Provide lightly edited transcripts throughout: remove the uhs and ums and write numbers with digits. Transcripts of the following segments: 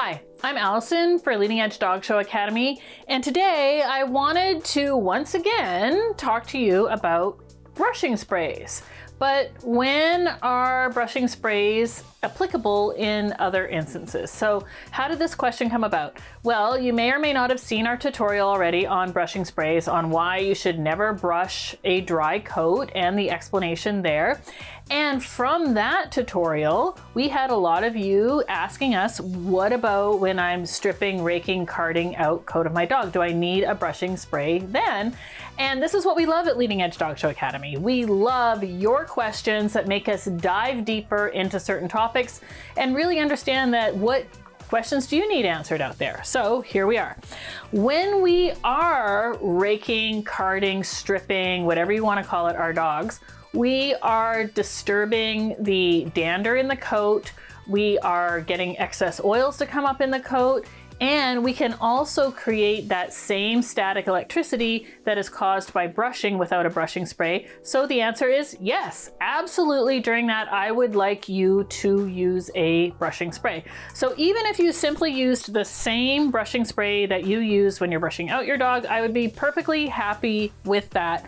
Hi, I'm Allison for Leading Edge Dog Show Academy, and today I wanted to once again talk to you about brushing sprays. But when are brushing sprays applicable in other instances? So how did this question come about? Well, you may or may not have seen our tutorial already on brushing sprays, on why you should never brush a dry coat and the explanation there. And from that tutorial, we had a lot of you asking us, what about when I'm stripping, raking, carding out coat of my dog? Do I need a brushing spray then? And this is what we love at Leading Edge Dog Show Academy. We love your questions that make us dive deeper into certain topics and really understand that what questions do you need answered out there? So here we are. When we are raking, carding, stripping, whatever you want to call it, our dogs, we are disturbing the dander in the coat. We are getting excess oils to come up in the coat. And we can also create that same static electricity that is caused by brushing without a brushing spray. So the answer is yes, absolutely. During that, I would like you to use a brushing spray. So even if you simply used the same brushing spray that you use when you're brushing out your dog, I would be perfectly happy with that.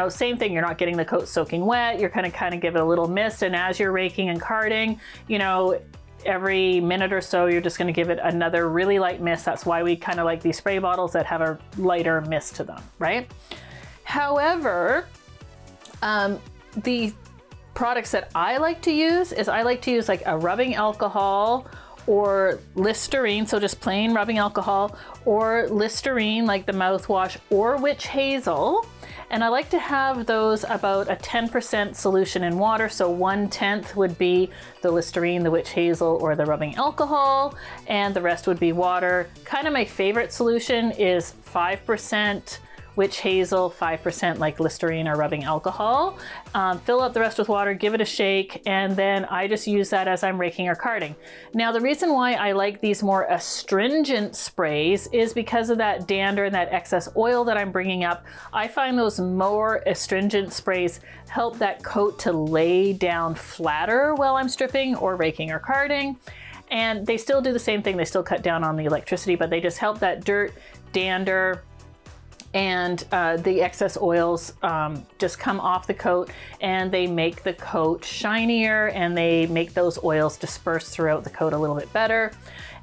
Same thing, you're not getting the coat soaking wet, you're gonna kind of give it a little mist, and as you're raking and carding, every minute or so, you're just going to give it another really light mist. That's why we kind of like these spray bottles that have a lighter mist to them, right? However, the products that I like to use is like a rubbing alcohol or Listerine, so just plain rubbing alcohol, or Listerine like the mouthwash, or witch hazel. And I like to have those about a 10% solution in water. So 1/10 would be the Listerine, the witch hazel, or the rubbing alcohol, and the rest would be water. Kind of my favorite solution is 5% witch hazel, 5% like Listerine or rubbing alcohol. Fill up the rest with water, give it a shake, and then I just use that as I'm raking or carding. Now, the reason why I like these more astringent sprays is because of that dander and that excess oil that I'm bringing up. I find those more astringent sprays help that coat to lay down flatter while I'm stripping or raking or carding. And they still do the same thing. They still cut down on the electricity, but they just help that dirt, dander, and the excess oils just come off the coat, and they make the coat shinier, and they make those oils disperse throughout the coat a little bit better.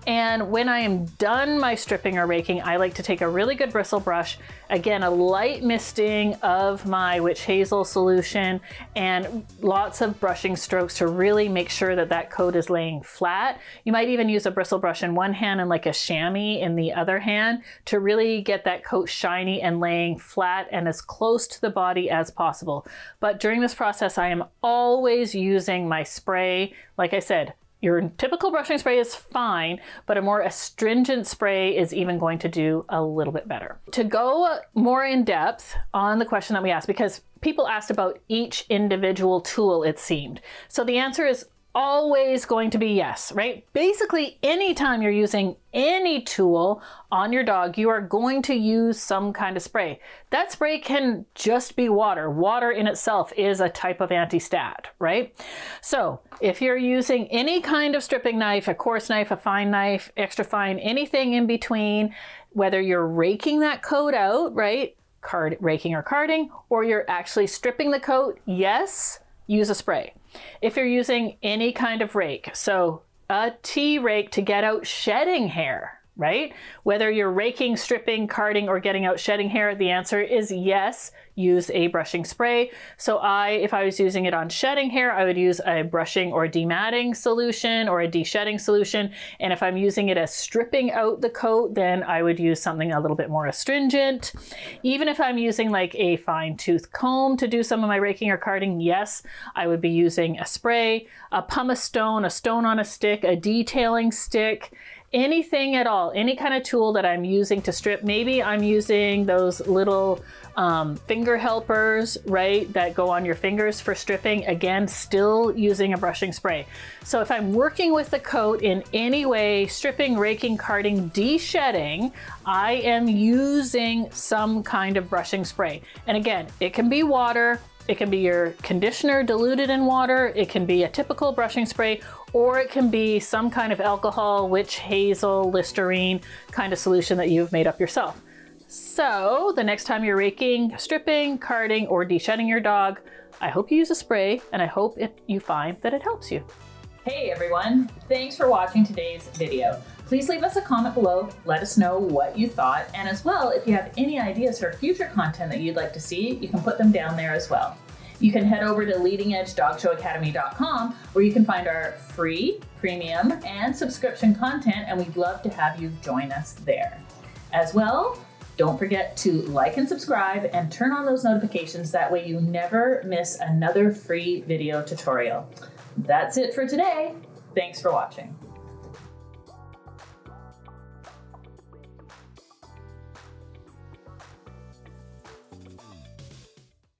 And when I am done my stripping or raking, I like to take a really good bristle brush, again, a light misting of my witch hazel solution, and lots of brushing strokes to really make sure that that coat is laying flat. You might even use a bristle brush in one hand and like a chamois in the other hand to really get that coat shiny and laying flat and as close to the body as possible. But during this process, I am always using my spray. Like I said, your typical brushing spray is fine, but a more astringent spray is even going to do a little bit better. To go more in depth on the question that we asked, because people asked about each individual tool, it seemed. So the answer is always going to be yes, right? Basically, anytime you're using any tool on your dog, you are going to use some kind of spray. That spray can just be water. Water in itself is a type of anti-stat, right? So if you're using any kind of stripping knife, a coarse knife, a fine knife, extra fine, anything in between, whether you're raking that coat out, right? Raking or carding, or you're actually stripping the coat, yes, use a spray. If you're using any kind of rake, so a T-rake to get out shedding hair, right? Whether you're raking, stripping, carding, or getting out shedding hair, the answer is yes, use a brushing spray. So if I was using it on shedding hair, I would use a brushing or dematting solution or a de-shedding solution. And if I'm using it as stripping out the coat, then I would use something a little bit more astringent. Even if I'm using like a fine tooth comb to do some of my raking or carding, yes, I would be using a spray, a pumice stone, a stone on a stick, a detailing stick, anything at all, any kind of tool that I'm using to strip. Maybe I'm using those little finger helpers, right, that go on your fingers for stripping. Again, still using a brushing spray. So if I'm working with the coat in any way, stripping, raking, carding, de-shedding, I am using some kind of brushing spray. And again, it can be water, It can be your conditioner diluted in water, it can be a typical brushing spray, or it can be some kind of alcohol, witch hazel, Listerine kind of solution that you've made up yourself. So the next time you're raking, stripping, carding, or de-shedding your dog, I hope you use a spray, and I hope you find that it helps you. Hey everyone, thanks for watching today's video. Please leave us a comment below, let us know what you thought, and as well, if you have any ideas for future content that you'd like to see, you can put them down there as well. You can head over to leadingedgedogshow.academy.com where you can find our free, premium, and subscription content, and we'd love to have you join us there. As well, don't forget to like and subscribe and turn on those notifications, that way you never miss another free video tutorial. That's it for today. Thanks for watching.